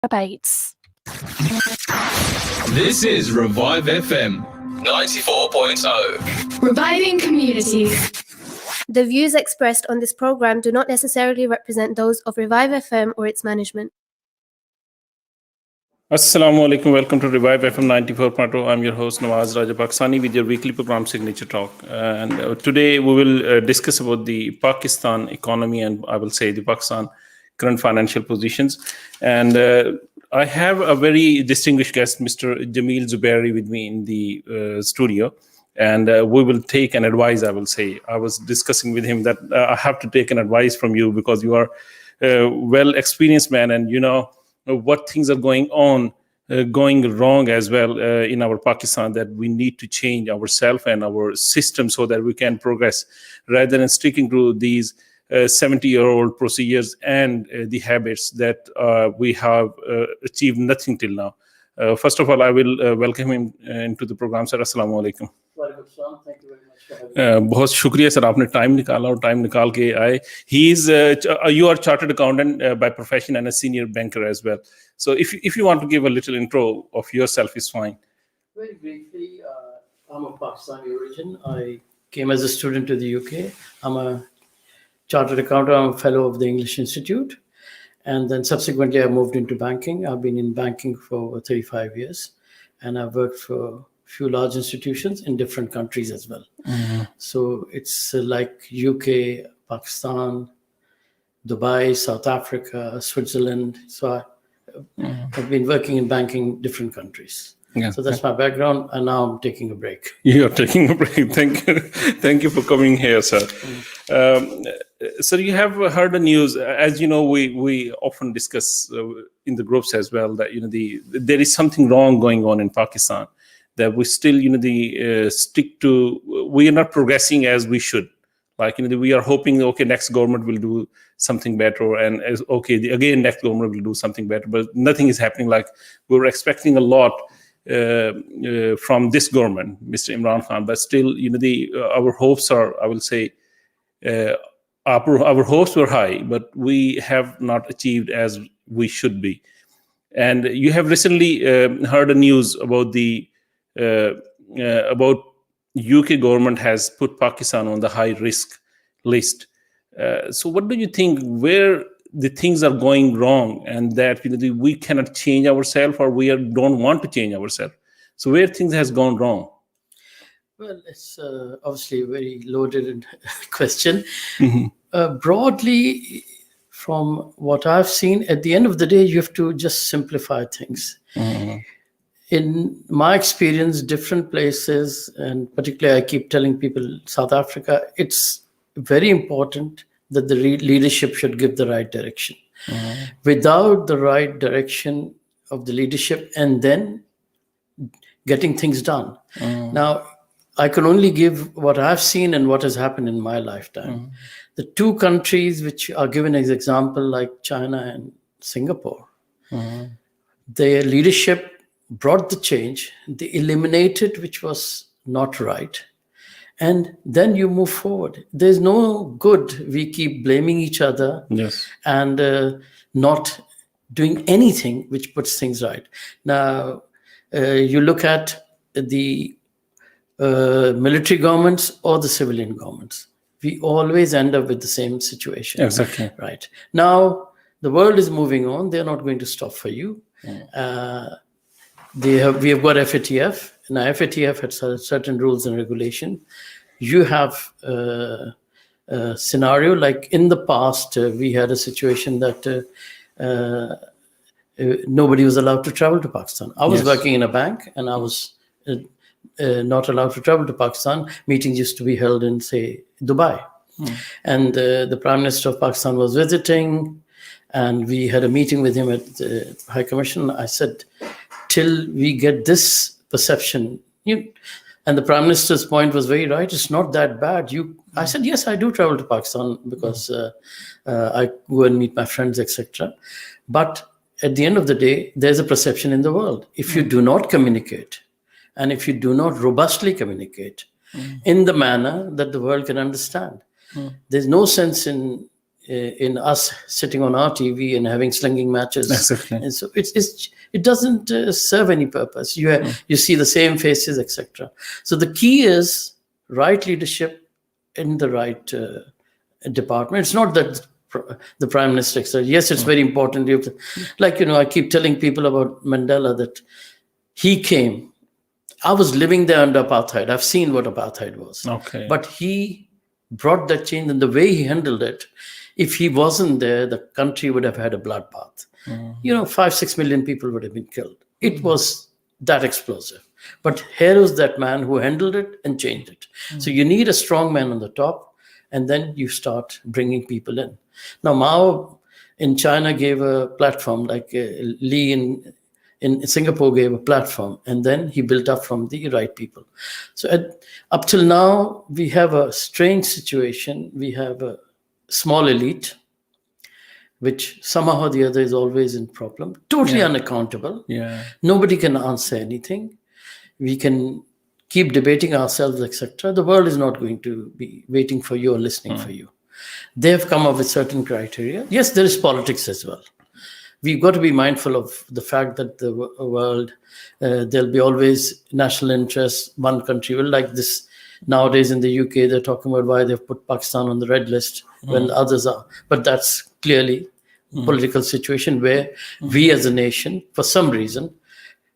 debates. This is Revive FM 94.0. Reviving communities. The views expressed on this program do not necessarily represent those of Revive FM or its management. Assalamu alaikum. Welcome to Revive FM 94.0. I'm your host Nawaz Raja Pakistani with your weekly program Signature Talk. And today we will discuss about the Pakistan economy and I will say the Pakistan current financial positions. And I have a very distinguished guest, Mr. Jamil Zubairi, with me in the studio. And we will take an advice, I will say. I was discussing with him that I have to take an advice from you because you are a well-experienced man and you know what things are going wrong as well in our Pakistan, that we need to change ourselves and our system so that we can progress rather than sticking to these 70-year-old procedures and the habits that we have achieved nothing till now. First of all, I will welcome him into the program. Sir, assalamu alaikum. Thank you very much for having me. बहुत शुक्रिया sir, आपने time निकाला और time निकाल के आए. You are chartered accountant by profession and a senior banker as well. So if you want to give a little intro of yourself, is fine. Very briefly, I'm of Pakistani origin. I came as a student to the UK. I'm a chartered accountant. I'm a fellow of the English Institute. And then subsequently, I moved into banking. I've been in banking for over 35 years. And I've worked for few large institutions in different countries as well. Mm-hmm. So it's like UK, Pakistan, Dubai, South Africa, Switzerland. So I've been working in banking in different countries. Yeah. So that's my background, and now I'm taking a break. You're taking a break. Thank you for coming here, sir. So you have heard the news, as you know, we often discuss in the groups as well that there is something wrong going on in Pakistan. That we still, stick to, we are not progressing as we should. Like, we are hoping, okay, next government will do something better. And again, next government will do something better. But nothing is happening. Like, we were expecting a lot from this government, Mr. Imran Khan. But still, our hopes are, I will say, our hopes were high, but we have not achieved as we should be. And you have recently heard the news about about UK government has put Pakistan on the high risk list. So what do you think, where the things are going wrong and that we cannot change ourselves or we don't want to change ourselves? So where things has gone wrong? Well, it's obviously a very loaded question. Mm-hmm. Broadly, from what I've seen, at the end of the day, you have to just simplify things. Mm-hmm. In my experience, different places, and particularly I keep telling people, South Africa, it's very important that the leadership should give the right direction. Mm-hmm. Without the right direction of the leadership and then getting things done. Mm-hmm. Now, I can only give what I've seen and what has happened in my lifetime. Mm-hmm. The two countries which are given as example, like China and Singapore, mm-hmm. their leadership brought the change, they eliminated which was not right, and then you move forward. There's no good we keep blaming each other. Yes. And not doing anything which puts things right. Now, you look at the military governments or the civilian governments, we always end up with the same situation. Exactly. Right. Now, the world is moving on. They're not going to stop for you. Mm. We have got FATF. Now, FATF had certain rules and regulation. You have a scenario like in the past, we had a situation that nobody was allowed to travel to Pakistan. I was working in a bank and I was not allowed to travel to Pakistan. Meetings used to be held in, say, Dubai. And the Prime Minister of Pakistan was visiting and we had a meeting with him at the High Commission. I said, till we get this perception, and the Prime Minister's point was very right. It's not that bad. I said, yes, I do travel to Pakistan because I go and meet my friends, etc. But at the end of the day, there's a perception in the world. If you do not communicate, and if you do not robustly communicate in the manner that the world can understand, there's no sense in in us sitting on our TV and having slinging matches. Exactly. And so it doesn't serve any purpose. You see the same faces, etc. So the key is right leadership in the right department. It's not that the prime minister said, yes, it's very important. You have to, I keep telling people about Mandela that he came. I was living there under apartheid. I've seen what apartheid was. Okay. But he brought that change, and the way he handled it, if he wasn't there, the country would have had a bloodbath. 5-6 million people would have been killed. It was that explosive. But here was that man who handled it and changed it. So you need a strong man on the top, and then you start bringing people in. Now, Mao in China gave a platform, like Lee in Singapore gave a platform, and then he built up from the right people. So up till now, we have a strange situation. We have a small elite, which somehow or the other is always in problem, totally unaccountable. Yeah. Nobody can answer anything. We can keep debating ourselves, etc. The world is not going to be waiting for you or listening for you. They have come up with certain criteria. Yes, there is politics as well. We've got to be mindful of the fact that the world, there'll be always national interests. One country will, like this nowadays in the UK, they're talking about why they've put Pakistan on the red list when others are. But that's clearly a political situation where we as a nation, for some reason,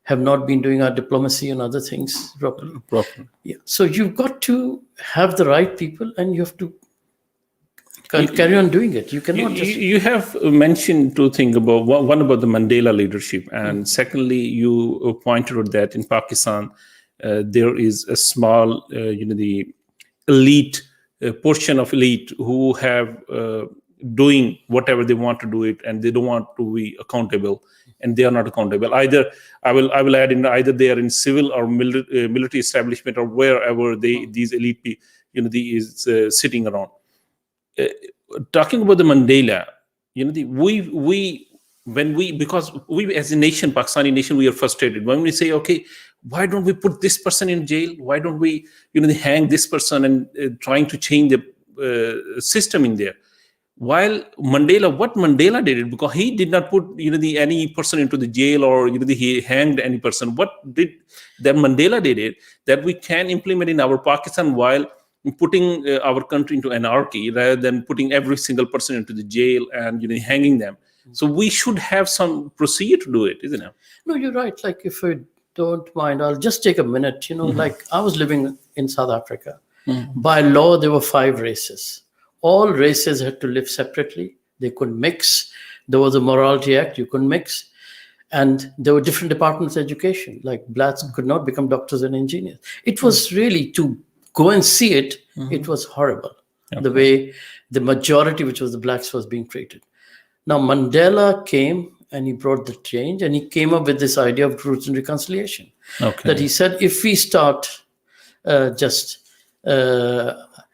have not been doing our diplomacy and other things properly. Yeah. So you've got to have the right people, and you have to carry on doing it. You cannot You have mentioned two things about one about the Mandela leadership, and secondly, you pointed out that in Pakistan there is a small, the elite portion of elite who have doing whatever they want to do it, and they don't want to be accountable, and they are not accountable. Either I will add in, either they are in civil or military establishment or wherever these elite is sitting around. Talking about the Mandela, because we as a nation, Pakistani nation, we are frustrated when we say, okay, why don't we put this person in jail? Why don't we, hang this person and trying to change the system in there? While what Mandela did it, because he did not put any person into the jail or he hanged any person. What did that Mandela did it that we can implement in our Pakistan while putting our country into anarchy rather than putting every single person into the jail and hanging them. So we should have some procedure to do it, isn't it? No, you're right. Like, if you don't mind, I'll just take a minute. Like, I was living in South Africa. By law, there were 5 races. All races had to live separately. They couldn't mix. There was a Morality Act. You couldn't mix. And there were different departments of education. Like, blacks could not become doctors and engineers. It was really, to go and see it, it was horrible. Okay. The way the majority, which was the blacks, was being treated. Now, Mandela came and he brought the change, and he came up with this idea of truth and reconciliation. Okay. That he said, if we start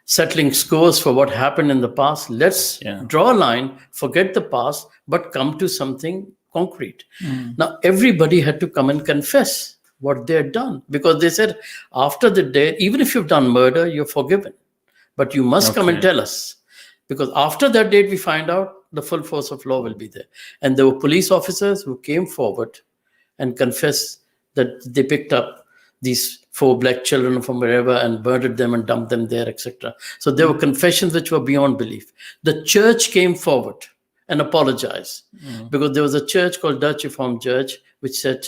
settling scores for what happened in the past, let's draw a line, forget the past, but come to something concrete. Now, everybody had to come and confess what they had done, because they said, after the day, even if you've done murder, you're forgiven, but you must come and tell us, because after that date, we find out the full force of law will be there. And there were police officers who came forward and confessed that they picked up these 4 black children from wherever and murdered them and dumped them there, etc. So there were confessions which were beyond belief. The church came forward and apologized, because there was a church called Dutch Reformed Church which said,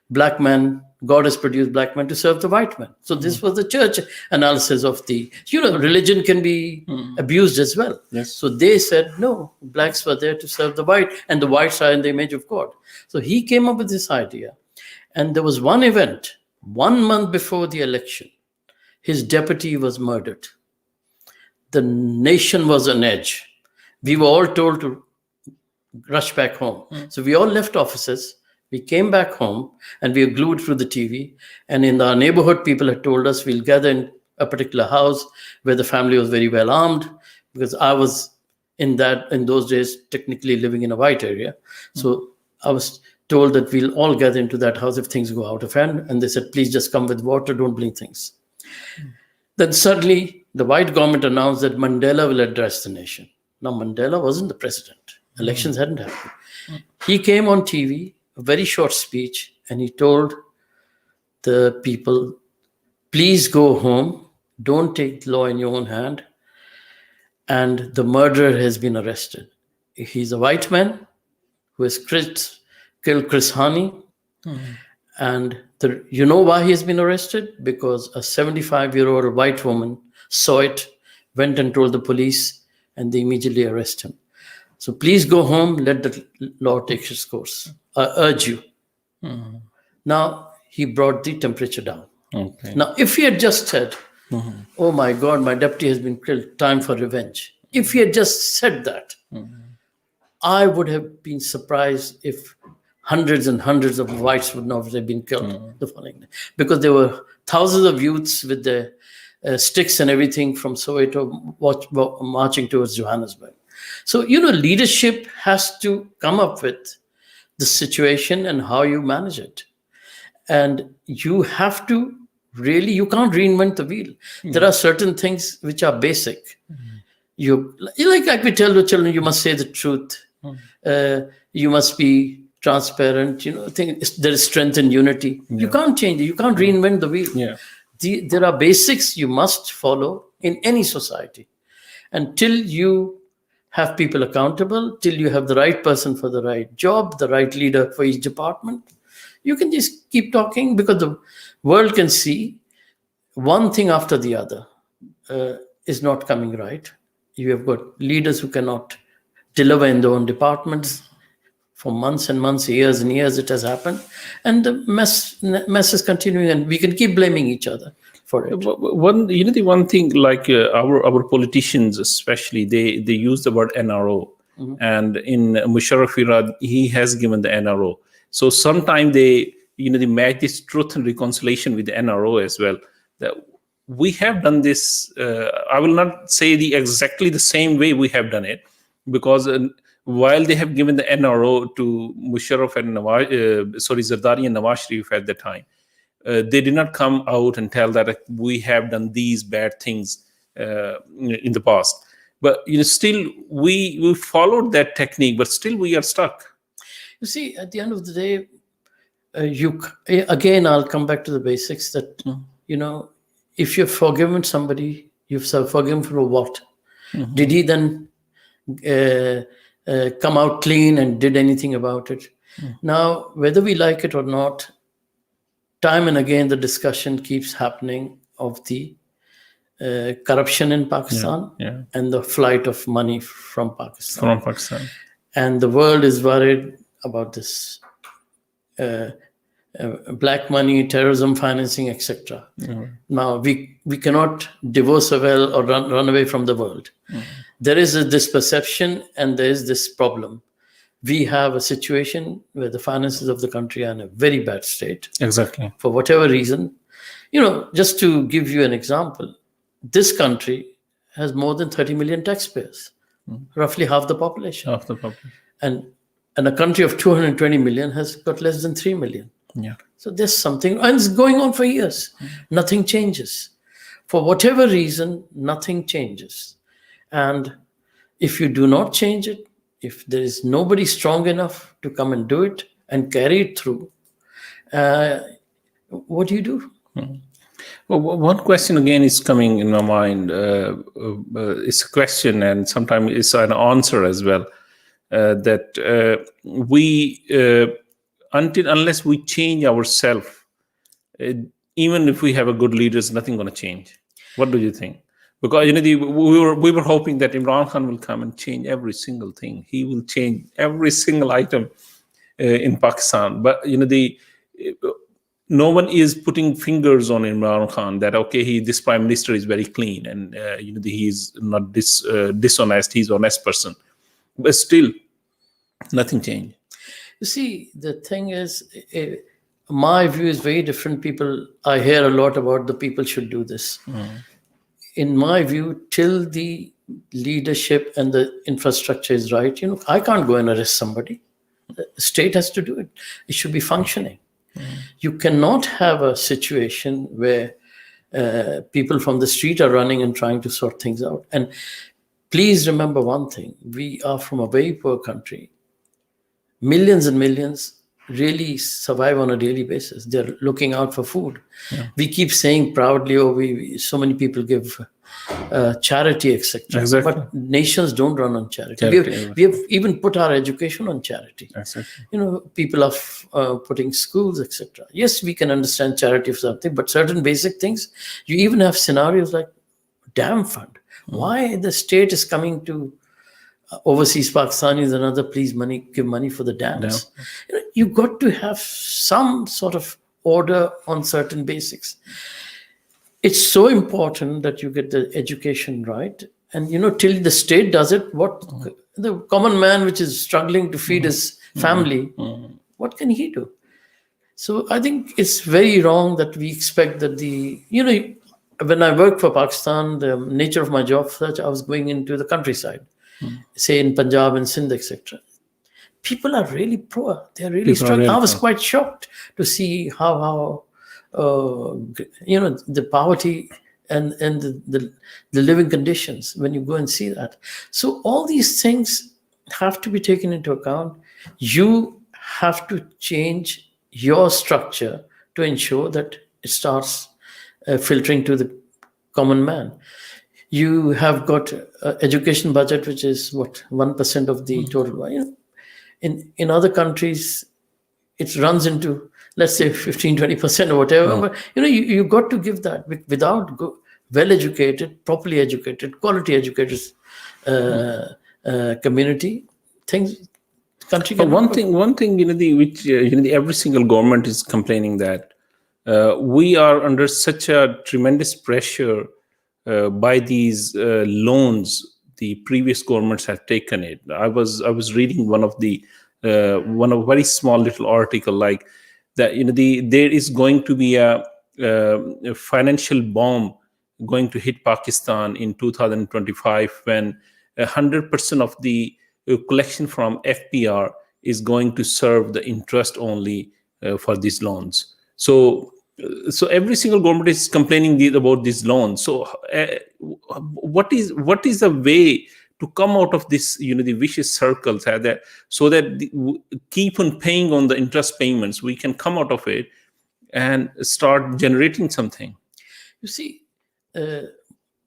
black man, God has produced black men to serve the white man. So this was the church analysis of the, religion can be abused as well. Yes. So they said, no, blacks were there to serve the white, and the whites are in the image of God. So he came up with this idea. And there was one event, 1 month before the election, his deputy was murdered. The nation was on edge. We were all told to rush back home. So we all left offices. We came back home, and we were glued through the TV. And in our neighborhood, people had told us we'll gather in a particular house where the family was very well armed, because I was in those days technically living in a white area. So I was told that we'll all gather into that house if things go out of hand. And they said, please just come with water, don't bring things. Then suddenly the white government announced that Mandela will address the nation. Now, Mandela wasn't the president. Elections hadn't happened. He came on TV, a very short speech, and he told the people, please go home. Don't take the law in your own hand. And the murderer has been arrested. He's a white man who has killed Chris Hani. And you know why he has been arrested? Because a 75-year-old white woman saw it, went and told the police, and they immediately arrest him. So please go home, let the law take its course. I urge you. Now, he brought the temperature down. Okay. Now, if he had just said, oh my God, my deputy has been killed, time for revenge. If he had just said that, I would have been surprised if hundreds and hundreds of whites would not have been killed the following day. Because there were thousands of youths with their sticks and everything from Soweto marching towards Johannesburg. So, leadership has to come up with the situation and how you manage it. And you have to you can't reinvent the wheel. There are certain things which are basic. Like we tell the children, you must say the truth. You must be transparent. There is strength in unity. You can't change it. You can't reinvent the wheel. Yeah. There are basics you must follow in any society. Until you have people accountable, till you have the right person for the right job, the right leader for each department, you can just keep talking, because the world can see one thing after the other is not coming right. You have got leaders who cannot deliver in their own departments. For months and months, years and years, it has happened. And the mess is continuing, and we can keep blaming each other for it. The one thing, like our politicians especially, they use the word NRO. And in Musharraf era, he has given the NRO. So sometimes they match this truth and reconciliation with the NRO as well. That we have done this. I will not say exactly the same way we have done it, because while they have given the NRO to Musharraf and Zardari and Nawaz Sharif at the time, they did not come out and tell that we have done these bad things in the past. But still we followed that technique, but still we are stuck. You see, at the end of the day, again, I'll come back to the basics that, if you've forgiven somebody, you've forgiven for what? Did he then come out clean and did anything about it? Now, whether we like it or not, time and again, the discussion keeps happening of the corruption in Pakistan and the flight of money from Pakistan. And the world is worried about this black money, terrorism financing, etc. Now, we cannot divorce or run away from the world. There is this perception and there is this problem. We have a situation where the finances of the country are in a very bad state. Exactly. For whatever reason. Just to give you an example, this country has more than 30 million taxpayers, roughly half the population. And a country of 220 million has got less than 3 million. Yeah. So there's something, and it's going on for years. Nothing changes. For whatever reason, nothing changes. And if you do not change it, if there is nobody strong enough to come and do it and carry it through, what do you do? Well, one question again is coming in my mind. It's a question and sometimes it's an answer as well. That we, unless we change ourselves, even if we have a good leaders, nothing going to change. What do you think? Because we were hoping that Imran Khan will come and change every single thing. He will change every single item in Pakistan. But no one is putting fingers on Imran Khan that this prime minister is very clean and he is not dishonest. He's an honest person. But still, nothing changed. You see, the thing is, my view is very different. I hear a lot about the people should do this. In my view, till the leadership and the infrastructure is right, I can't go and arrest somebody. The state has to do it. It should be functioning. You cannot have a situation where people from the street are running and trying to sort things out. And please remember one thing. We are from a very poor country. Millions and millions really survive on a daily basis. They're looking out for food. Yeah. We keep saying proudly, so many people give charity, etc. Exactly. But nations don't run on charity. Charity, We have even put our education on charity. Exactly. People are putting schools, etc. Yes, we can understand charity of something, but certain basic things, you even have scenarios like dam fund. Why the state is coming to overseas Pakistanis and other, please give money for the dams. You got to have some sort of order on certain basics. It's so important that you get the education right. And, till the state does it, what the common man, which is struggling to feed his family, what can he do? So I think it's very wrong that we expect that when I worked for Pakistan, the nature of my job, such I was going into the countryside, say in Punjab and Sindh, etc. People are really poor. They're really struggling. I was quite shocked to see how the poverty and the living conditions when you go and see that. So all these things have to be taken into account. You have to change your structure to ensure that it starts filtering to the common man. You have got education budget, which is 1% of the total. In other countries, it runs into, let's say, 15-20% or whatever. But you got to give that. Without well-educated, properly educated, quality educated community, country. But one thing, every single government is complaining that we are under such a tremendous pressure by these loans the previous governments have taken it. I was reading one of very small little article like that. There is going to be a financial bomb going to hit Pakistan in 2025 when 100% of the collection from FPR is going to serve the interest only for these loans. So every single government is complaining about these loans. So what is the way to come out of this, the vicious circles, so that keep on paying on the interest payments, we can come out of it and start generating something? You see,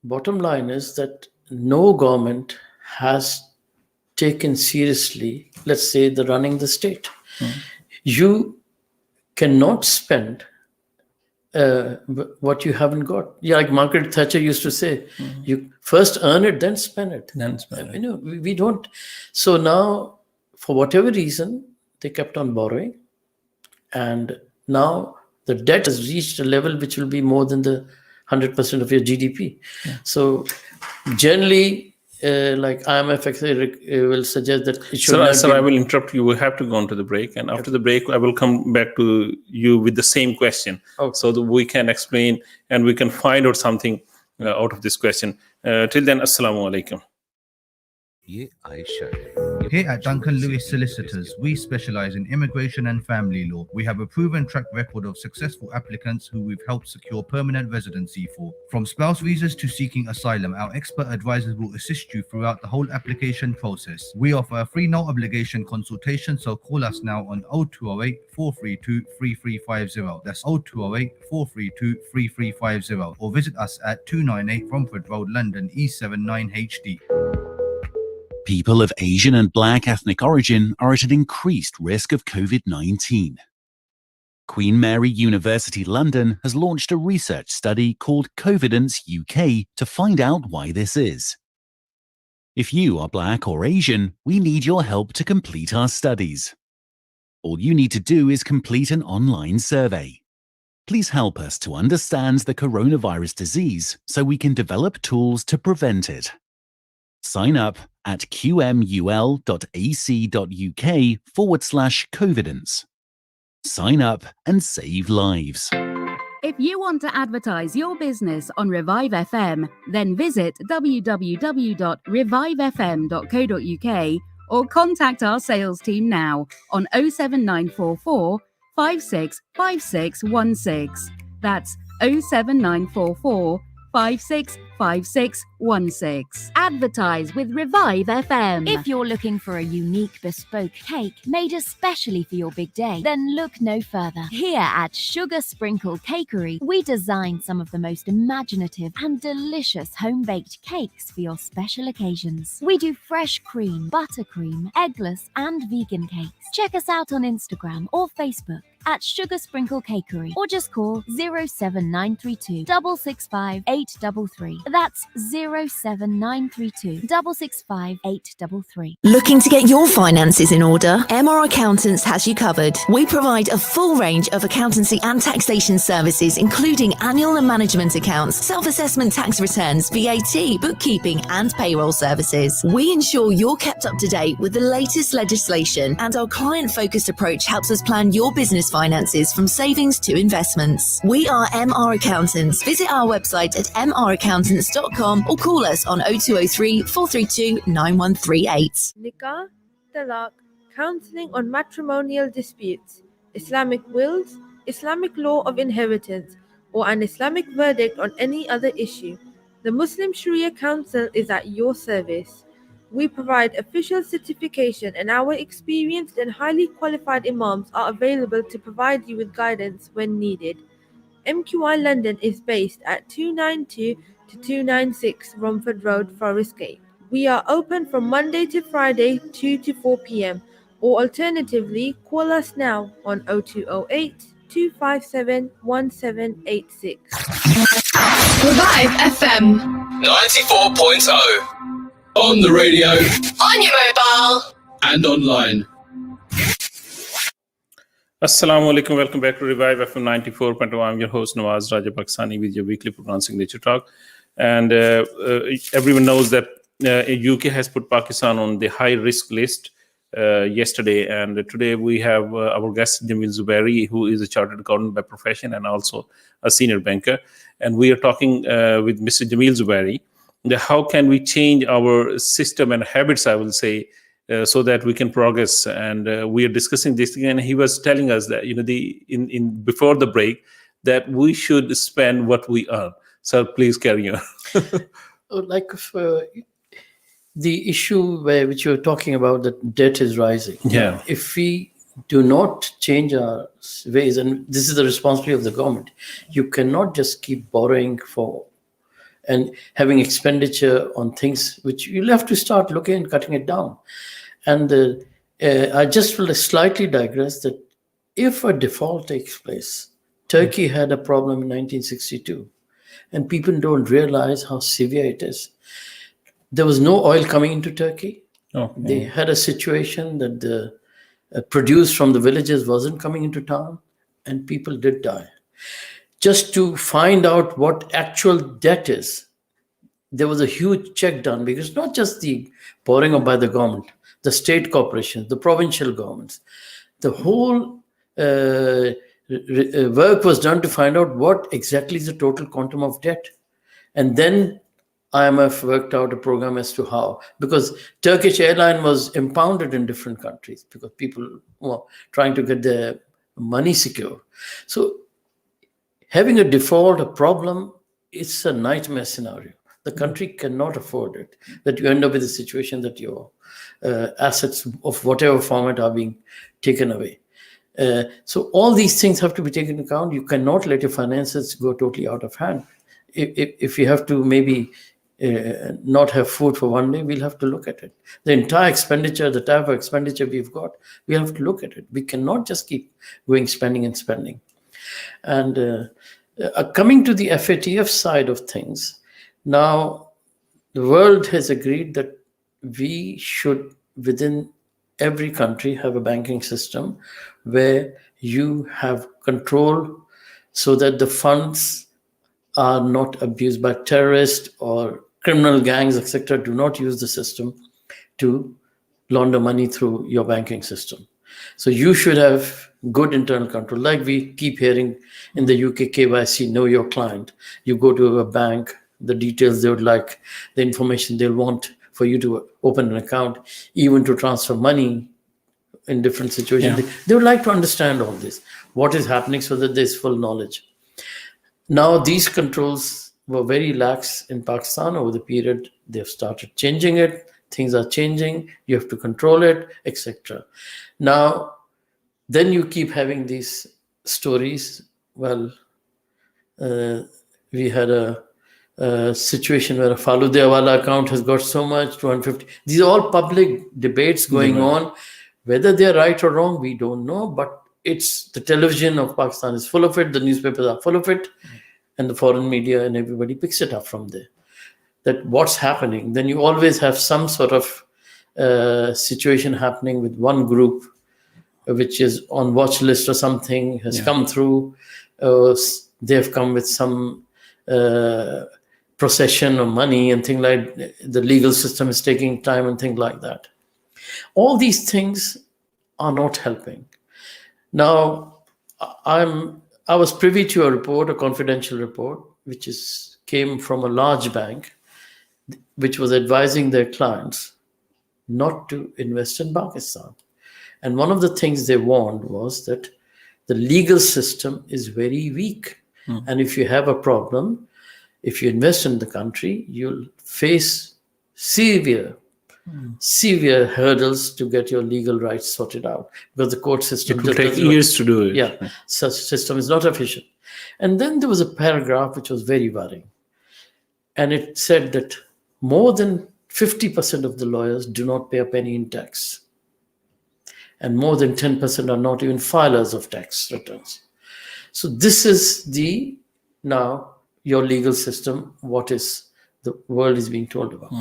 bottom line is that no government has taken seriously, let's say, the running the state. You cannot spend what you haven't got. Like Margaret Thatcher used to say, you first earn it, then spend it. We don't. So now, for whatever reason, they kept on borrowing. And now the debt has reached a level which will be more than the 100% of your GDP. So generally, like IMF will suggest that it should Sir, I will interrupt you. We have to go on to the break. And after the break, I will come back to you with the same question. So that we can explain and we can find out something out of this question. Till then, Assalamu alaikum. Here at Duncan Lewis Solicitors, we specialize in immigration and family law. We have a proven track record of successful applicants who we've helped secure permanent residency for. From spouse visas to seeking asylum, our expert advisors will assist you throughout the whole application process. We offer a free no obligation consultation, so call us now on 0208 432 3350. That's 0208 432 3350, or visit us at 298 Romford Road, London, E79HD. People of Asian and Black ethnic origin are at an increased risk of COVID-19. Queen Mary University London has launched a research study called Covidence UK to find out why this is. If you are Black or Asian, we need your help to complete our studies. All you need to do is complete an online survey. Please help us to understand the coronavirus disease so we can develop tools to prevent it. Sign up at qmul.ac.uk/Covidence. Sign up and save lives. If you want to advertise your business on Revive FM, then visit www.revivefm.co.uk or contact our sales team now on 07944 565616. That's 07944 565616. 5616. Advertise with Revive FM. If you're looking for a unique bespoke cake made especially for your big day, then look no further. Here at Sugar Sprinkle Cakery, we design some of the most imaginative and delicious home-baked cakes for your special occasions. We do fresh cream, buttercream, eggless and vegan cakes. Check us out on Instagram or Facebook at Sugar Sprinkle Cakery, or just call 07932 665 833. That's 07932 665 833. Looking to get your finances in order? MR Accountants has you covered. We provide a full range of accountancy and taxation services, including annual and management accounts, self-assessment tax returns, VAT, bookkeeping, and payroll services. We ensure you're kept up to date with the latest legislation, and our client-focused approach helps us plan your business finances from savings to investments. We are MR Accountants. Visit our website at mraccountants.com or call us on 0203 432 9138. Nikah, talaq, counseling on matrimonial disputes, Islamic wills, Islamic law of inheritance, or an Islamic verdict on any other issue. The Muslim Sharia Council is at your service. We provide official certification, and our experienced and highly qualified imams are available to provide you with guidance when needed. MQI London is based at 292 to 296 Romford Road, Forest Gate. We are open from Monday to Friday, 2 to 4 p.m. or alternatively, call us now on 0208 257 1786. Revive FM. 94.0. On the radio. On your mobile. And online. Assalamu alaikum. Welcome back to Revive FM 94.0. I'm your host Nawaz Raja Pakistani with your weekly program Signature Talk. And everyone knows that UK has put Pakistan on the high risk list yesterday. And today we have our guest Jamil Zubairi, who is a chartered accountant by profession and also a senior banker. And we are talking with Mr. Jamil Zubairi. How can we change our system and habits, I will say, so that we can progress? And we are discussing this again. He was telling us that in before the break that we should spend what we earn. So please carry on. The issue which you're talking about, that debt is rising. Yeah. If we do not change our ways, and this is the responsibility of the government, you cannot just keep borrowing and having expenditure on things which you'll have to start looking and cutting it down. And I just will slightly digress that if a default takes place, Turkey had a problem in 1962, and people don't realize how severe it is. There was no oil coming into Turkey. Okay. They had a situation that the produce from the villages wasn't coming into town, and people did die. Just to find out what actual debt is, there was a huge check done, because not just the borrowing by the government, the state corporations, the provincial governments, the whole work was done to find out what exactly is the total quantum of debt. And then IMF worked out a program as to how, because Turkish airline was impounded in different countries because people were trying to get their money secure. So having a default, a problem, it's a nightmare scenario. The country cannot afford it, that you end up with a situation that your assets of whatever format are being taken away. So all these things have to be taken into account. You cannot let your finances go totally out of hand. If you have to maybe not have food for one day, we'll have to look at it. The entire expenditure, the type of expenditure we've got, we have to look at it. We cannot just keep going spending and spending. And coming to the FATF side of things, now the world has agreed that we should, within every country, have a banking system where you have control so that the funds are not abused by terrorists or criminal gangs, etc. Do not use the system to launder money through your banking system. So you should have good internal control. Like we keep hearing in the UK, KYC, know your client. You go to a bank, the details they would like, the information they'll want for you to open an account, even to transfer money in different situations. Yeah. They would like to understand all this, what is happening, so that there's full knowledge. Now these controls were very lax in Pakistan. Over the period, they've started changing it. Things are changing. You have to control it, etc. Now, then you keep having these stories. Well, we had a situation where a Faludiawala account has got so much, 250. These are all public debates going on. Whether they're right or wrong, we don't know. But it's the television of Pakistan is full of it. The newspapers are full of it. And the foreign media and everybody picks it up from there. That what's happening. Then you always have some sort of situation happening with one group, which is on watch list or something, has come through. They've come with some procession of money and things like the legal system is taking time and things like that. All these things are not helping. Now, I was privy to a report, a confidential report, which came from a large bank, which was advising their clients not to invest in Pakistan. And one of the things they warned was that the legal system is very weak. And if you have a problem, if you invest in the country, you'll face severe hurdles to get your legal rights sorted out, because the court system... It will take years to do it. Yeah, such system is not efficient. And then there was a paragraph which was very worrying. And it said that more than 50% of the lawyers do not pay a penny in tax. And more than 10% are not even filers of tax returns. So this is now your legal system, what is the world is being told about.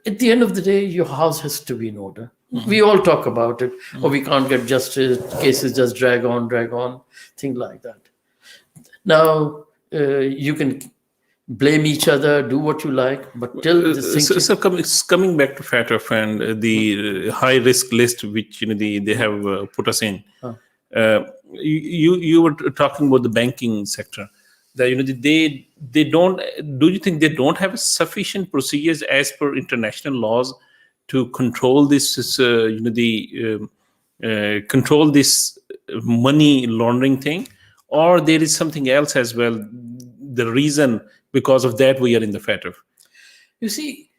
At the end of the day, your house has to be in order. We all talk about it, or we can't get justice, cases just drag on, things like that. Now, you can blame each other, do what you like, but till the coming back to FATF and the high risk list which they have put us in. You were talking about the banking sector. That they don't. Do you think they don't have sufficient procedures as per international laws to control this? Control this money laundering thing, or there is something else as well? The reason because of that we are in the FATF. You see,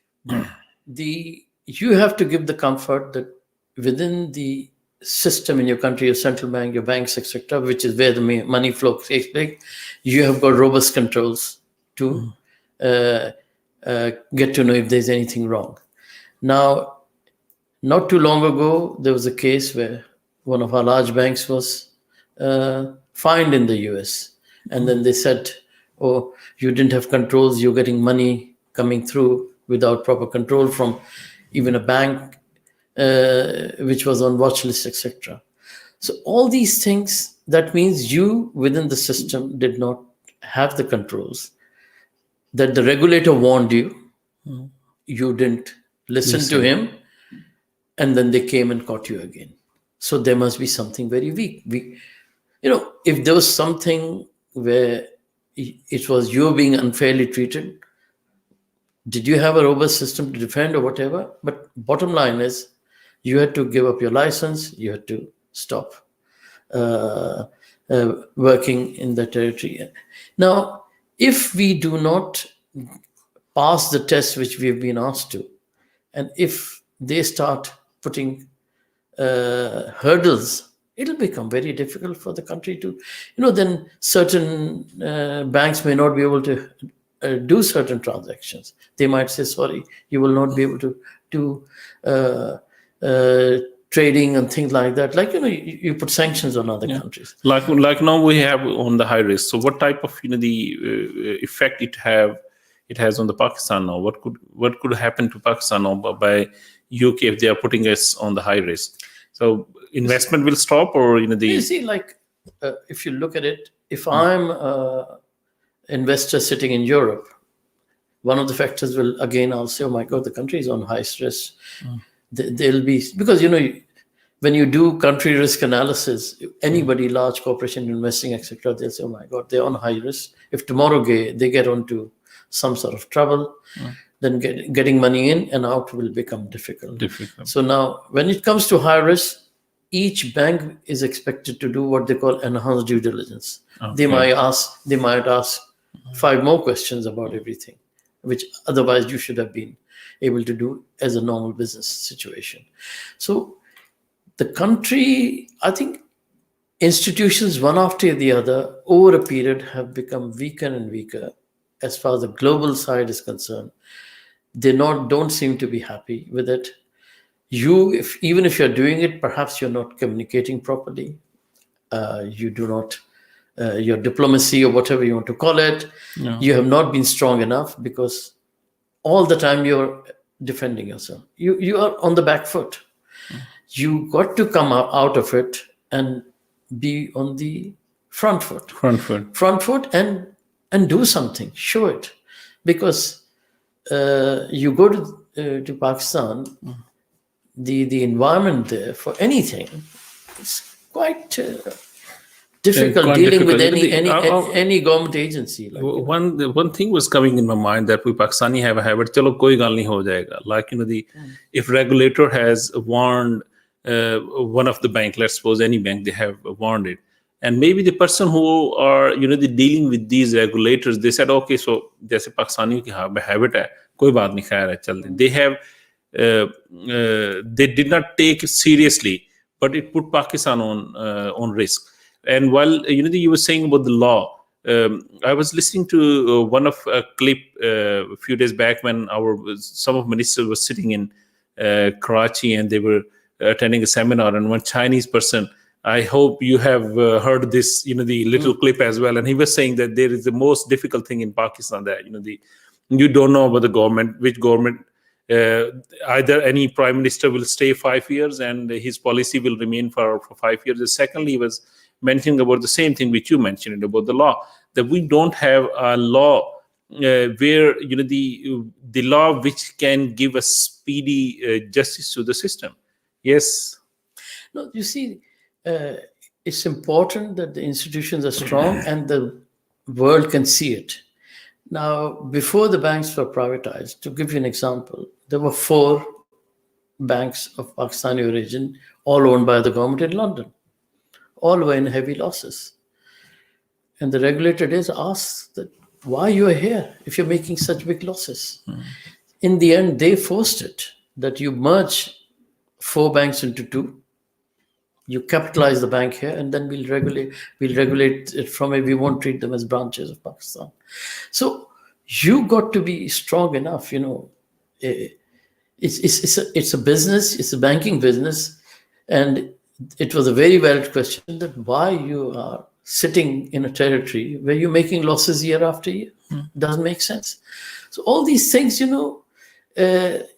you have to give the comfort that within the system in your country, your central bank, your banks, etc., which is where the money flow takes place, you have got robust controls to get to know if there's anything wrong. Now, not too long ago, there was a case where one of our large banks was fined in the US. And then they said, oh, you didn't have controls, you're getting money coming through without proper control from even a bank which was on watch list, etc. So all these things, that means you within the system did not have the controls, that the regulator warned you, you didn't listen to him, and then they came and caught you again. So there must be something very weak. If there was something where it was you being unfairly treated, did you have a robust system to defend or whatever? But bottom line is, you had to give up your license, you had to stop working in the territory. Now, if we do not pass the test which we have been asked to, and if they start putting hurdles, it'll become very difficult for the country to, then certain banks may not be able to do certain transactions. They might say, sorry, you will not be able to do trading and things like that. Like, you put sanctions on other countries. Like now we have on the high risk. So what type of, the effect it has on the Pakistan now? What could happen to Pakistan now by UK if they are putting us on the high risk? So investment will stop, or You see, if you look at it, if I'm investor sitting in Europe, one of the factors will, again, I'll say, oh my God, the country is on high stress. There'll be, because, when you do country risk analysis, anybody, large corporation investing, etc., they'll say, oh my God, they're on high risk. If tomorrow they get onto some sort of trouble, then getting money in and out will become difficult. So now, when it comes to high risk, each bank is expected to do what they call enhanced due diligence. Okay. They might ask 5 more questions about everything, which otherwise you should have been able to do as a normal business situation. So the country, I think institutions one after the other over a period have become weaker and weaker as far as the global side is concerned. They don't seem to be happy with it. Even if you're doing it, perhaps you're not communicating properly. You do not, your diplomacy or whatever you want to call it, you have not been strong enough because all the time you're defending yourself. You are on the back foot. You got to come out of it and be on the front foot. Front foot and do something. Show it. Because you go to Pakistan, the environment there for anything is quite difficult dealing with any government agency. One thing was coming in my mind that we Pakistani have a habit, chalo koi gal nahi ho jayega. Like, if regulator has warned one of the bank, let's suppose any bank, they have warned it. And maybe the person who are, dealing with these regulators, they said, okay, so jaise Pakistani ki habit hai, koi baat nahi, khair hai, chal de. They have, they did not take it seriously, but it put Pakistan on risk. And while you were saying about the law, I was listening to one of a clip a few days back when some of ministers were sitting in Karachi and they were attending a seminar, and one Chinese person, I hope you have heard this, the little clip as well. And he was saying that there is the most difficult thing in Pakistan that you don't know about the government, which government. Either any prime minister will stay 5 years and his policy will remain for 5 years. And secondly, he was mentioning about the same thing which you mentioned about the law, that we don't have a law where the law which can give a speedy justice to the system. Yes. No, you see, it's important that the institutions are strong and the world can see it. Now, before the banks were privatized, to give you an example, there were 4 banks of Pakistani origin, all owned by the government in London. All were in heavy losses. And the regulator is asked that why you are here if you're making such big losses. In the end, they forced it, that you merge 4 banks into 2. You capitalize the bank here, and then we'll regulate it from it. We won't treat them as branches of Pakistan. So you got to be strong enough, It's a business, it's a banking business, and it was a very valid question that why you are sitting in a territory where you're making losses year after year. Doesn't make sense. So all these things,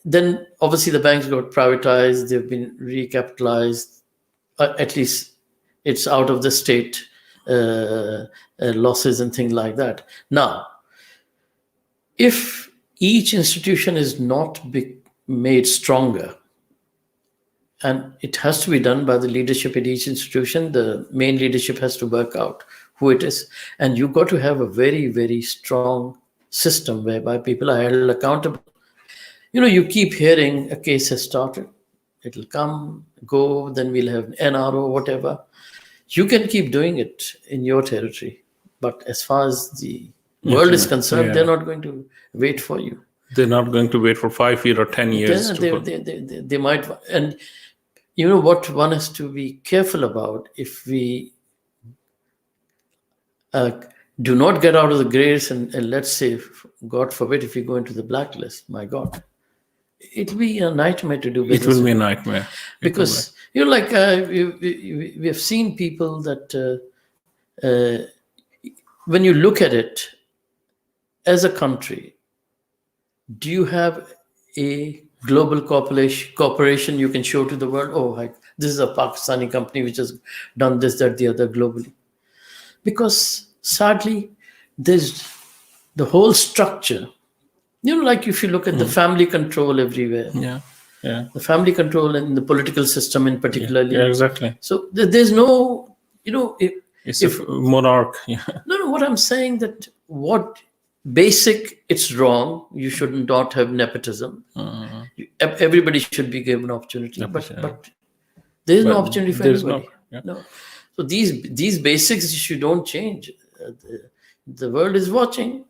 then obviously the banks got privatized, they've been recapitalized. At least it's out of the state losses and things like that. Now, if each institution is not made stronger, and it has to be done by the leadership at each institution, the main leadership has to work out who it is. And you've got to have a very, very strong system whereby people are held accountable. You keep hearing a case has started. It'll come, go, then we'll have an NRO, whatever. You can keep doing it in your territory. But as far as the world is concerned, they're not going to wait for you. They're not going to wait for 5 years or 10 years. They might. And what one has to be careful about, if we do not get out of the grace and let's say, God forbid, if we go into the blacklist, my God, it will be a nightmare to do business. It will be a nightmare. Because, we have seen people that when you look at it as a country, do you have a global corporation you can show to the world? Oh, this is a Pakistani company which has done this, that, the other globally. Because sadly, there's the whole structure. If you look at the family control everywhere. Yeah. The family control in the political system in particular. Yeah, exactly. So there's no, it's a monarch. Yeah. No, what I'm saying that basic, it's wrong. You should not have nepotism. Everybody should be given opportunity, but there is no opportunity for everybody. No. So these basics you don't change. The world is watching.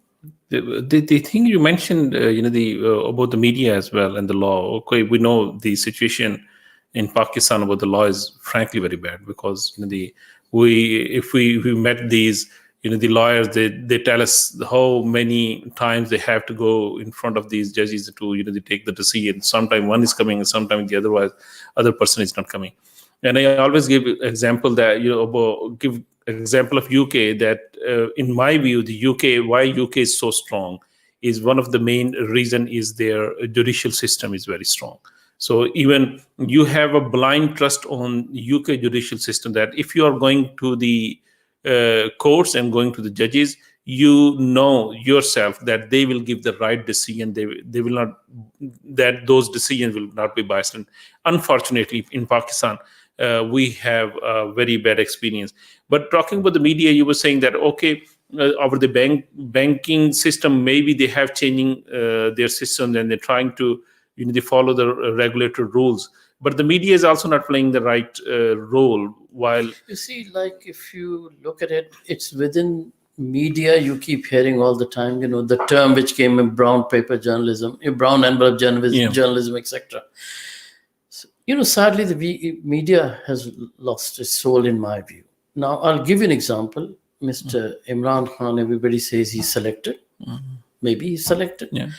The thing you mentioned, about the media as well and the law. Okay, we know the situation in Pakistan about the law is frankly very bad, because if we met these the lawyers, they tell us how many times they have to go in front of these judges to they take the decision. Sometimes one is coming, and sometimes the other person is not coming. And I always give example that give example of UK, that in my view, the UK, why UK is so strong is one of the main reason is their judicial system is very strong. So even you have a blind trust on UK judicial system, that if you are going to the courts and going to the judges, you know yourself that they will give the right decision. They will not, that those decisions will not be biased. And unfortunately, in Pakistan, we have a very bad experience. But talking about the media, you were saying that, okay, over the banking system, maybe they have changing their systems and they're trying to they follow the regulatory rules. But the media is also not playing the right role. While you see, like if you look at it, it's within media. You keep hearing all the time, the term which came in brown paper journalism, brown envelope journalism, etc. Sadly, the media has lost its soul, in my view. Now, I'll give you an example. Mr. Imran Khan, everybody says he's selected. Maybe he's selected. Yeah.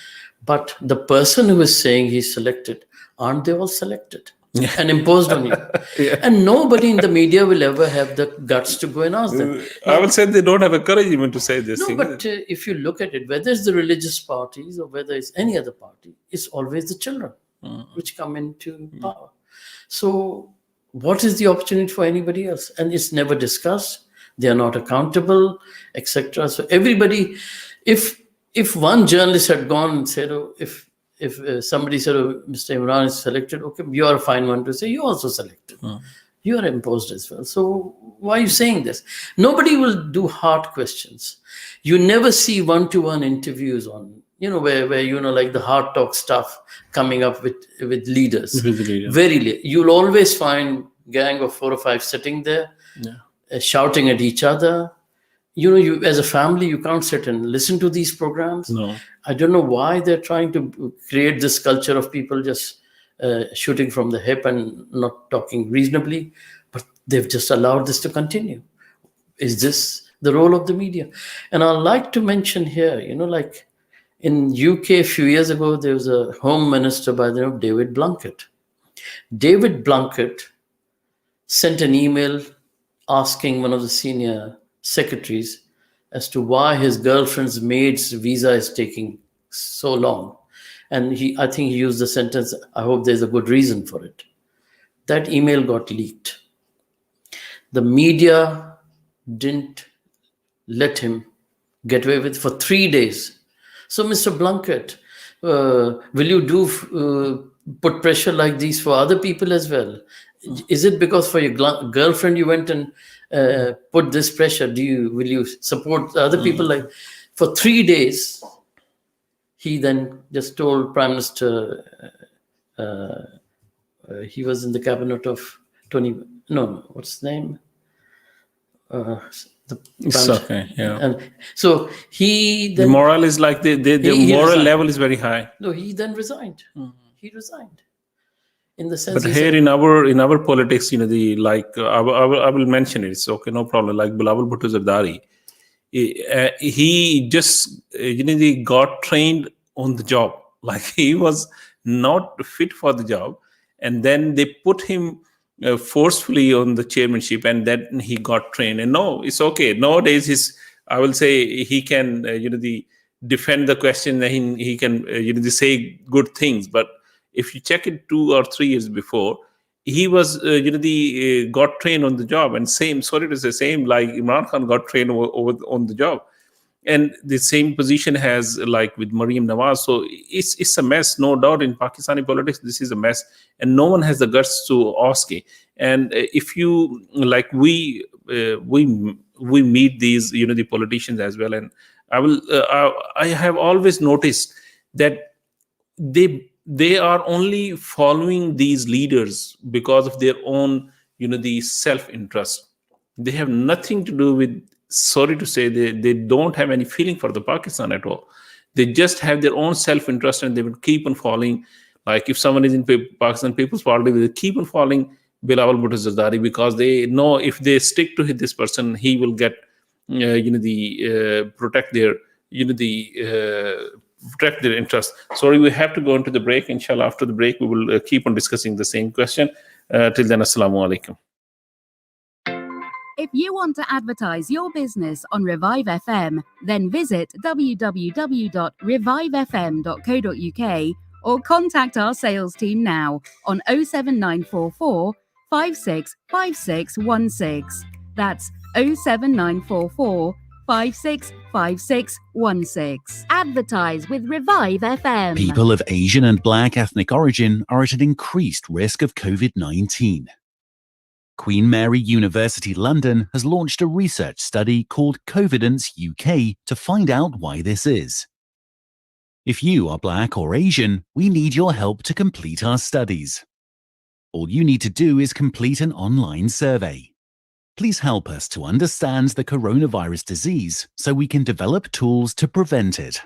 But the person who is saying he's selected, aren't they all selected and imposed on you? Yeah. And nobody in the media will ever have the guts to go and ask them. I would say they don't have a courage even to say this thing. But if you look at it, whether it's the religious parties or whether it's any other party, it's always the children which come into power. So what is the opportunity for anybody else? And it's never discussed. They are not accountable, etc. So everybody, if one journalist had gone and said, if somebody said, Mr. Imran is selected, okay, you are a fine one to say, you're also selected. You are imposed as well. So why are you saying this? Nobody will do hard questions. You never see one-to-one interviews on, where like the hard talk stuff coming up with leaders. Very late. You'll always find gang of 4 or 5 sitting there, shouting at each other. You as a family, you can't sit and listen to these programs. No. I don't know why they're trying to create this culture of people just shooting from the hip and not talking reasonably, but they've just allowed this to continue. Is this the role of the media? And I'd like to mention here, like in UK a few years ago, there was a Home Minister by the name of David Blunkett. David Blunkett sent an email asking one of the senior secretaries as to why his girlfriend's maid's visa is taking so long. And I think he used the sentence, I hope there's a good reason for it. That email got leaked. The media didn't let him get away with it for 3 days. So, Mr. Blunkett, will you put pressure like these for other people as well? Is it because for your girlfriend you went and put this pressure? Will you support other people? Like for 3 days, he then just told Prime Minister, he was in the cabinet of what's his name? It's okay, yeah. And so he then... The moral is like the moral level is very high. No, he then resigned. He resigned. In the sense, but here in our politics, I will mention it. It's okay, no problem. Like Bilawal Bhutto Zardari, he just got trained on the job. Like he was not fit for the job, and then they put him forcefully on the chairmanship, and then he got trained. And no, it's okay. Nowadays, I will say he can defend the question. He can say good things, but if you check it 2 or 3 years before, he was got trained on the job, and same like Imran Khan got trained on the job, and the same position has like with Mariam Nawaz. So it's a mess, no doubt. In Pakistani politics, this is a mess, and no one has the guts to ask it. And if you like, we meet these the politicians as well, and I have always noticed that they are only following these leaders because of their own the self-interest. They have nothing to do with sorry to say, they don't have any feeling for the Pakistan at all. They just have their own self-interest, and they will keep on falling. Like if someone is in Pakistan People's Party, they will keep on falling Bilawal Bhutto Zardari, because they know if they stick to this person, he will get protect their protect their interest. Sorry, we have to go into the break. Inshallah, after the break, we will keep on discussing the same question. Till then, assalamu alaikum. If you want to advertise your business on Revive FM, then visit www.revivefm.co.uk or contact our sales team now on 07944 565616. That's 07944 565616. Advertise with Revive FM. People of Asian and Black ethnic origin are at an increased risk of COVID-19. Queen Mary University London has launched a research study called Covidence UK to find out why this is. If you are Black or Asian, we need your help to complete our studies. All you need to do is complete an online survey. Please help us to understand the coronavirus disease so we can develop tools to prevent it.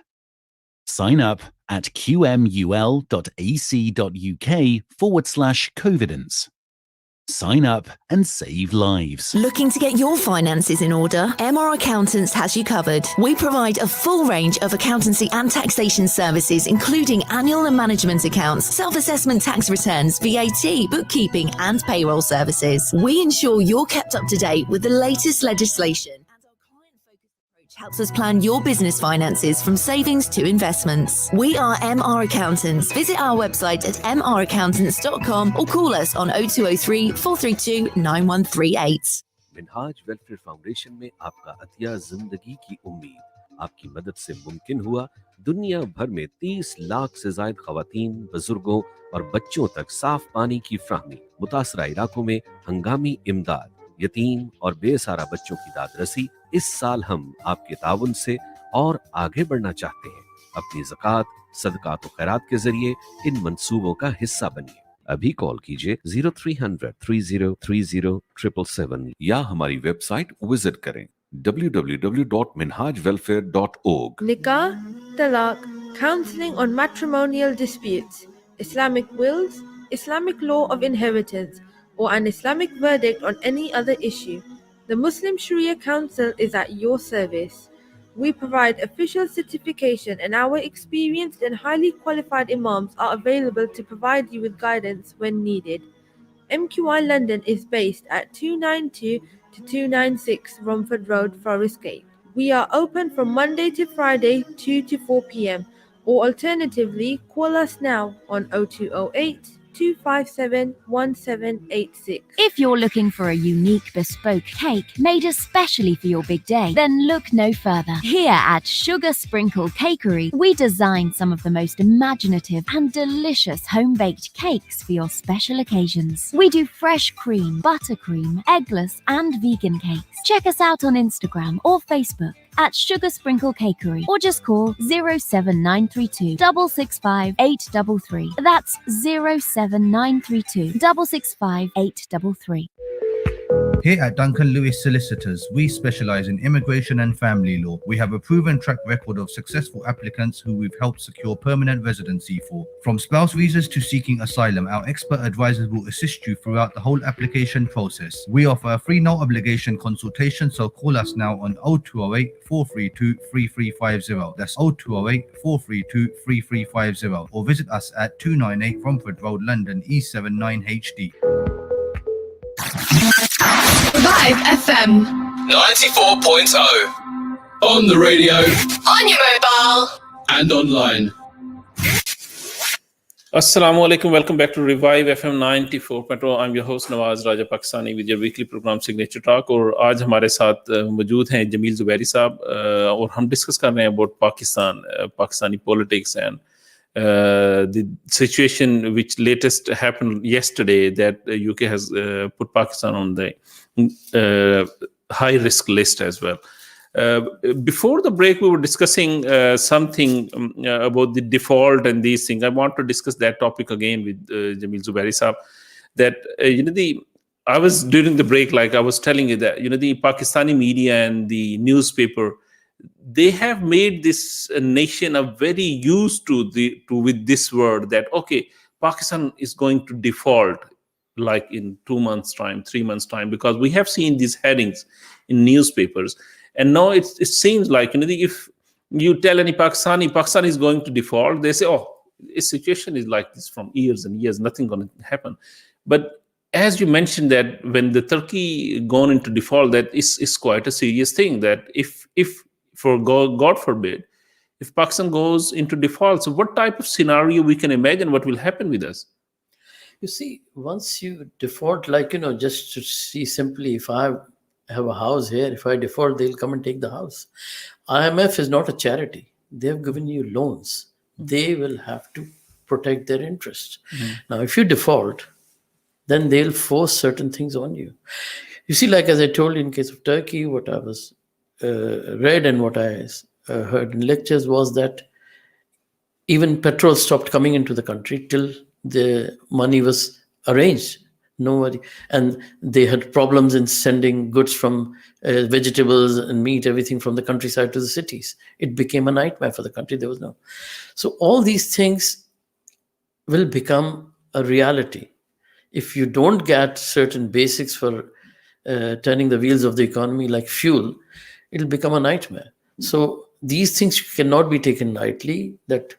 Sign up at qmul.ac.uk/Covidence. Sign up and save lives. Looking to get your finances in order? MR Accountants has you covered. We provide a full range of accountancy and taxation services, including annual and management accounts, self-assessment tax returns, VAT, bookkeeping, and payroll services. We ensure you're kept up to date with the latest legislation. Helps us plan your business finances from savings to investments. We are MR Accountants. Visit our website at mraccountants.com or call us on 0203 432 9138. Minhaj welfare foundation में आपका अतिया जिंदगी की उम्मीद आपकी मदद से मुमकिन हुआ। दुनिया भर में 30 लाख से ज्यादा खवातीन, बुजुर्गों और बच्चों तक साफ पानी की फ्राहमी, मुतासरा इलाकों में हंगामी इमदाद, यतीम और बेसहारा बच्चों की दादरसी। इस साल हम आपके ताउन से और आगे बढ़ना चाहते हैं। अपनी ज़कात, सदकात और खैरात के जरिए इन मंसूबों का हिस्सा बनिए। अभी कॉल कीजिए 0300 3030 777 या हमारी वेबसाइट विजिट करें www.minhajwelfare.org. Nikah, talaq, counseling on matrimonial disputes, Islamic wills, Islamic law of inheritance, or an Islamic verdict on any other issue. The Muslim Sharia Council is at your service. We provide official certification, and our experienced and highly qualified imams are available to provide you with guidance when needed. MQI London is based at 292 to 296 Romford Road, Forest Gate. We are open from Monday to Friday 2 to 4 p.m. or alternatively call us now on 0208 257 1786. If you're looking for a unique bespoke cake made especially for your big day, then look no further. Here at Sugar Sprinkle Cakery, we design some of the most imaginative and delicious home-baked cakes for your special occasions. We do fresh cream, buttercream, eggless and vegan cakes. Check us out on Instagram or Facebook at Sugar Sprinkle Cakery, or just call 07932 665 833. That's 07932 665 833. Here at Duncan Lewis Solicitors, we specialize in immigration and family law. We have a proven track record of successful applicants who we've helped secure permanent residency for. From spouse visas to seeking asylum, our expert advisors will assist you throughout the whole application process. We offer a free no obligation consultation, so call us now on 0208 432 3350. That's 0208 432 3350, or visit us at 298 Romford Road, London, E79HD. Revive FM 94.0. On the radio. on your mobile. And online. Assalamu alaikum. Welcome back to Revive FM 94.0. I'm your host Nawaz Raja Pakistani with your weekly program Signature Talk. और आज हमारे साथ मौजूद हैं जमील जुबैरी साहब और हम discuss कर रहे हैं about Pakistani politics and the situation which latest happened yesterday, that UK has put Pakistan on the high risk list as well. Before the break, we were discussing something about the default and these things. I want to discuss that topic again with Jamil Zubairi Saab. That I was during the break, like I was telling you that, the Pakistani media and the newspaper, they have made this nation a very used to with this word that, okay, Pakistan is going to default like in 2 months time, 3 months time, because we have seen these headings in newspapers. And now it seems like, if you tell any Pakistan is going to default, they say, oh, this situation is like this from years and years, nothing going to happen. But as you mentioned that when the Turkey gone into default, that is quite a serious thing, that if for God forbid, if Pakistan goes into default, so what type of scenario we can imagine what will happen with us? You see, once you default, like, just to see simply, if I have a house here, if I default, they'll come and take the house. IMF is not a charity. They've given you loans. They will have to protect their interest. Now, if you default, then they'll force certain things on you. You see, like as I told you in case of Turkey, what I was read and what I heard in lectures was that even petrol stopped coming into the country till the money was arranged. Nobody, and they had problems in sending goods from vegetables and meat, everything from the countryside to the cities. It became a nightmare for the country. There was no. So all these things will become a reality. If you don't get certain basics for turning the wheels of the economy like fuel, it'll become a nightmare. So these things cannot be taken lightly. That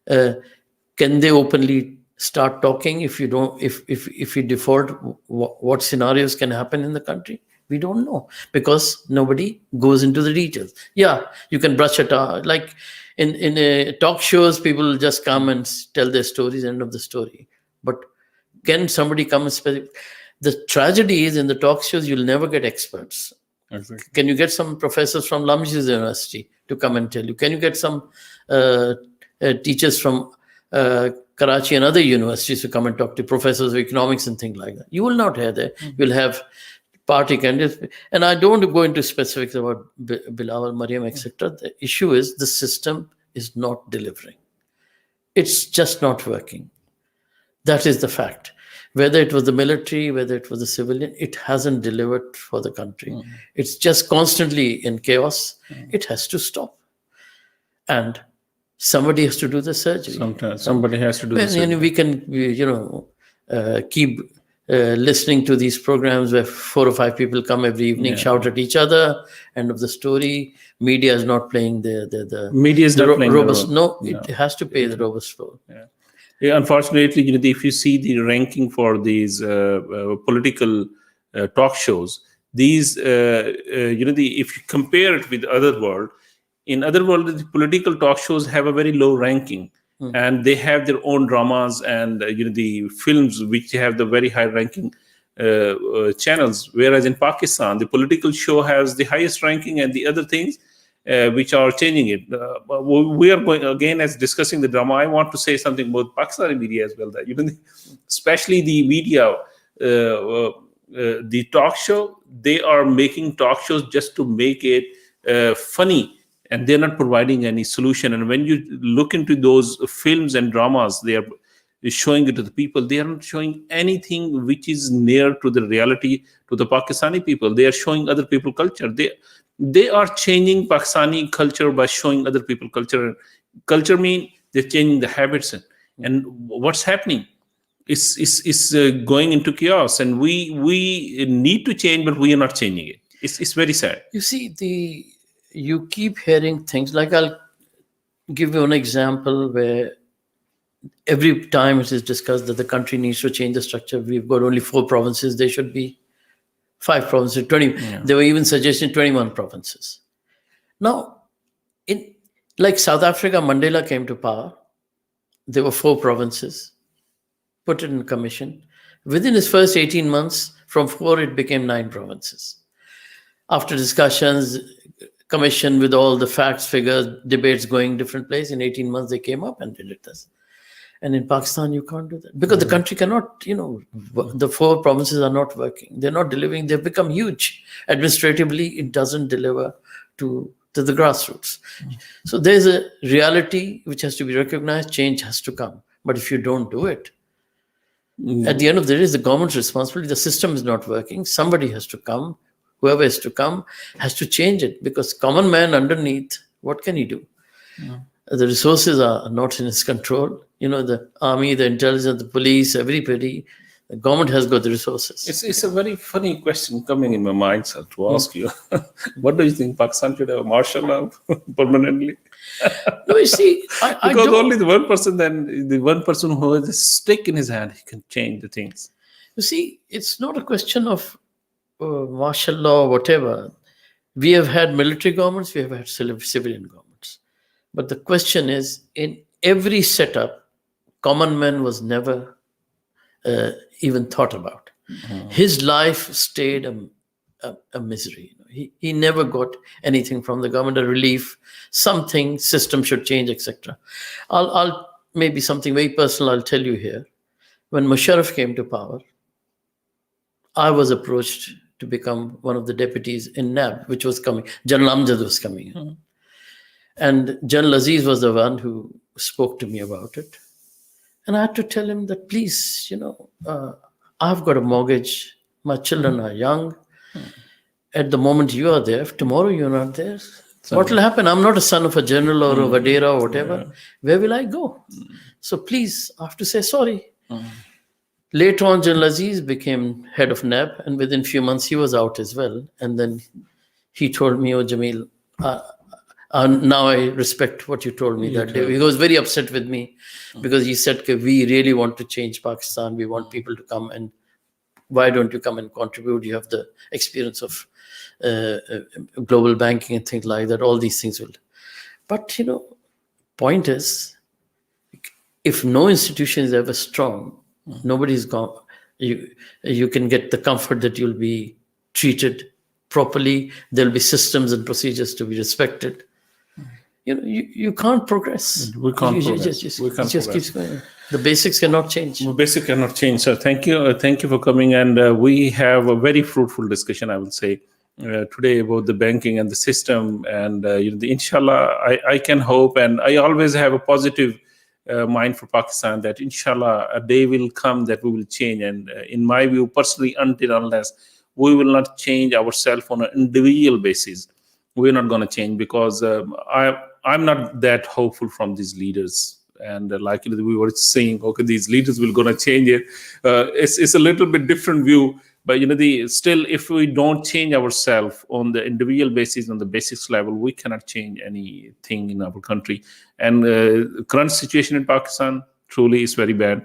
can they openly start talking? If you don't, if you default, what scenarios can happen in the country? We don't know, because nobody goes into the details. Yeah, you can brush it out. Like in talk shows, people just come and tell their stories, end of the story. But can somebody come and specify? The tragedy is in the talk shows, you'll never get experts. Exactly. Can you get some professors from Lamjis University to come and tell you? Can you get some teachers from Karachi and other universities to come and talk to professors of economics and things like that? You will not have that. You'll have party candidates. And I don't want to go into specifics about Bilal, Mariam, etc. The issue is the system is not delivering. It's just not working. That is the fact. Whether it was the military, whether it was the civilian, it hasn't delivered for the country. It's just constantly in chaos. It has to stop. And somebody has to do the surgery. Somebody has to do the surgery. We can, keep listening to these programs where 4 or 5 people come every evening, shout at each other, end of the story. Media is not playing the media is not playing robust. the role. No, it has to play the robust role. Yeah, unfortunately, if you see the ranking for these political talk shows, these if you compare it with other world, in other world, the political talk shows have a very low ranking, and they have their own dramas and the films which have the very high ranking channels. Whereas in Pakistan, the political show has the highest ranking, and the other things which are changing it. We are going again as discussing the drama. I want to say something about Pakistani media as well. That especially the media, the talk show, they are making talk shows just to make it funny, and they're not providing any solution. And when you look into those films and dramas, they are showing it to the people. They are not showing anything which is near to the reality to the Pakistani people. They are showing other people culture. They are changing Pakistani culture by showing other people culture. Culture means they're changing the habits. And what's happening is going into chaos. And we need to change, but we are not changing it. It's very sad. You see, you keep hearing things like, I'll give you an example where every time it is discussed that the country needs to change the structure. We've got only 4 provinces. There should be 5 provinces, 20. Yeah. They were even suggesting 21 provinces. Now, in like South Africa, Mandela came to power. There were 4 provinces, put it in commission. Within his first 18 months, from 4, it became 9 provinces. After discussions, commission with all the facts, figures, debates going different places, in 18 months, they came up and did it this. And in Pakistan, you can't do that because the country cannot, the 4 provinces are not working. They're not delivering. They've become huge. Administratively, it doesn't deliver to the grassroots. So there's a reality which has to be recognized. Change has to come. But if you don't do it, At the end of the day, it's the government's responsibility. The system is not working. Somebody has to come. Whoever has to come has to change it, because common man underneath, what can he do? The resources are not in his control. The army, the intelligence, the police, everybody. The government has got the resources. It's a very funny question coming in my mind, sir, to ask you. What do you think? Pakistan should have martial law permanently? No, you see, because only the one person, then the one person who has a stick in his hand, he can change the things. You see, it's not a question of martial law or whatever. We have had military governments, we have had civilian governments. But the question is, in every setup, common man was never even thought about. His life stayed a misery. He never got anything from the government, a relief, something, system should change, etc. I'll maybe something very personal I'll tell you here. When Musharraf came to power, I was approached to become one of the deputies in NAB, which was coming. General Amjad was coming. And General Aziz was the one who spoke to me about it. And I had to tell him that, please, I've got a mortgage. My children are young. At the moment you are there, if tomorrow you're not there, what will happen? I'm not a son of a general or a Vadera or whatever. Where will I go? So please, I have to say sorry. Later on, General Aziz became head of NAB, and within a few months he was out as well. And then he told me, oh, Jamil, now I respect what you told me that day. He was very upset with me because he said, we really want to change Pakistan. We want people to come, and why don't you come and contribute? You have the experience of global banking and things like that. All these things will. But, point is, if no institution is ever strong, nobody's gone. You can get the comfort that you'll be treated properly. There'll be systems and procedures to be respected. You can't progress. We can't progress. It just keeps going. The basics cannot change. The basics cannot change. So thank you for coming. And we have a very fruitful discussion, I will say, today about the banking and the system. And inshallah, I can hope, and I always have a positive mind for Pakistan that inshallah a day will come that we will change. And in my view, personally, unless we will not change ourselves on an individual basis, we're not going to change, because I'm not that hopeful from these leaders. And like we were saying, okay, these leaders will going to change it. It's a little bit different view, but still, if we don't change ourselves on the individual basis, on the basics level, we cannot change anything in our country. And current situation in Pakistan truly is very bad.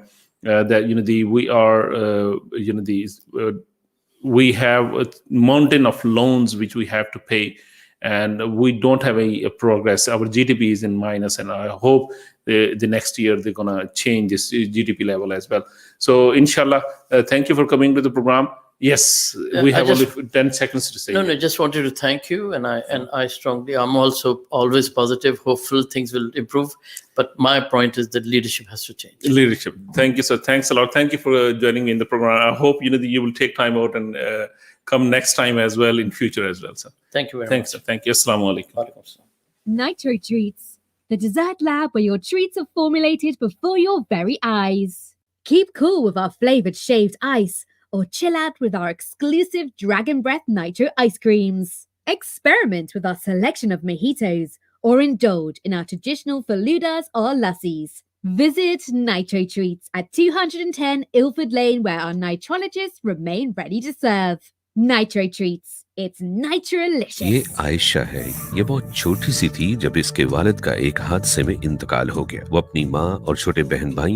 We have a mountain of loans which we have to pay, and we don't have a progress. Our GDP is in minus, and I hope the next year they're going to change this GDP level as well. So inshallah, thank you for coming to the program. Yes, we have only 10 seconds to say. No, just wanted to thank you. And I'm also always positive, hopeful things will improve. But my point is that leadership has to change. Leadership. Thank you, sir. Thanks a lot. Thank you for joining me in the program. I hope you will take time out and come next time as well, in future as well, sir. Thank you very much. Thanks, sir. Thank you. Assalamu alaikum. Nitro Treats, the dessert lab where your treats are formulated before your very eyes. Keep cool with our flavored shaved ice, or chill out with our exclusive Dragon Breath Nitro ice creams. Experiment with our selection of mojitos, or indulge in our traditional faludas or lassies. Visit Nitro Treats at 210 Ilford Lane, where our nitrologists remain ready to serve. Nitro Treats. It's nitrolicious. ये आयशा है। ये बहुत छोटी सी थी जब इसके वालिद का एक हादसे में इंतकाल हो गया। वो अपनी माँ और छोटे बहन भाई